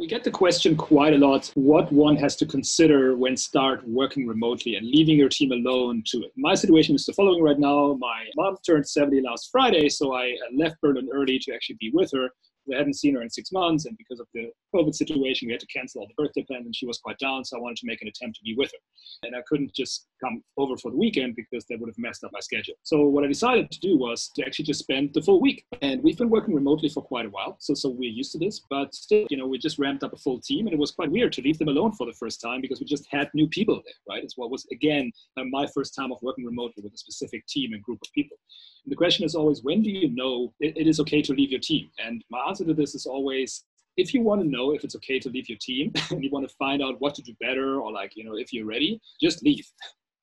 We get the question quite a lot, what one has to consider when start working remotely and leaving your team alone to it. My situation is the following right now. My mom turned 70 last Friday, so I left Berlin early to actually be with her. I hadn't seen her in 6 months, and because of the COVID situation, we had to cancel all the birthday plans, and she was quite down, so I wanted to make an attempt to be with her. And I couldn't just come over for the weekend because that would have messed up my schedule. So what I decided to do was to actually just spend the full week. And we've been working remotely for quite a while, so we're used to this. But still, we just ramped up a full team, and it was quite weird to leave them alone for the first time because we just had new people there, right? It's what was, again, my first time of working remotely with a specific team and group of people. And the question is always, when do you know it is okay to leave your team? And my answer to this is always, if you want to know if it's okay to leave your team and you want to find out what to do better, or if you're ready, just leave.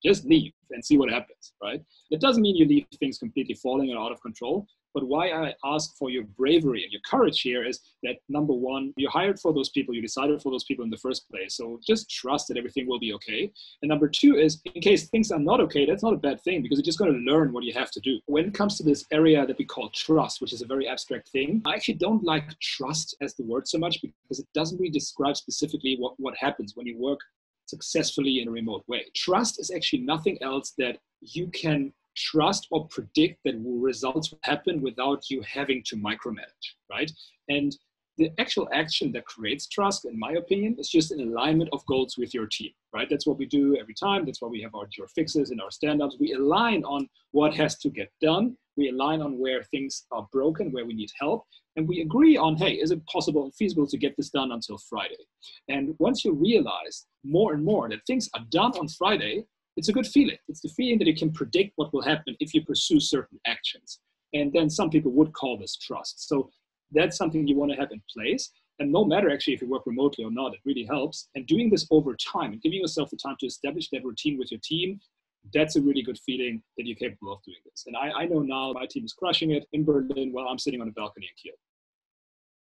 Just leave and see what happens, right? That doesn't mean you leave things completely falling and out of control. But why I ask for your bravery and your courage here is that, number one, you hired for those people, you decided for those people in the first place. So just trust that everything will be okay. And number two is, in case things are not okay, that's not a bad thing because you're just going to learn what you have to do. When it comes to this area that we call trust, which is a very abstract thing, I actually don't like trust as the word so much because it doesn't really describe specifically what happens when you work successfully in a remote way. Trust is actually nothing else that you can trust or predict that results will happen without you having to micromanage, right? And the actual action that creates trust, in my opinion, is just an alignment of goals with your team, right? That's what we do every time. That's why we have our fixes and our stand-ups. We align on what has to get done. We align on where things are broken, where we need help. And we agree on, hey, is it possible and feasible to get this done until Friday? And once you realize more and more that things are done on Friday, it's a good feeling. It's the feeling that you can predict what will happen if you pursue certain actions. And then some people would call this trust. So that's something you want to have in place. And no matter actually if you work remotely or not, it really helps. And doing this over time and giving yourself the time to establish that routine with your team, that's a really good feeling that you're capable of doing this. And I know now my team is crushing it in Berlin while I'm sitting on a balcony in Kiel.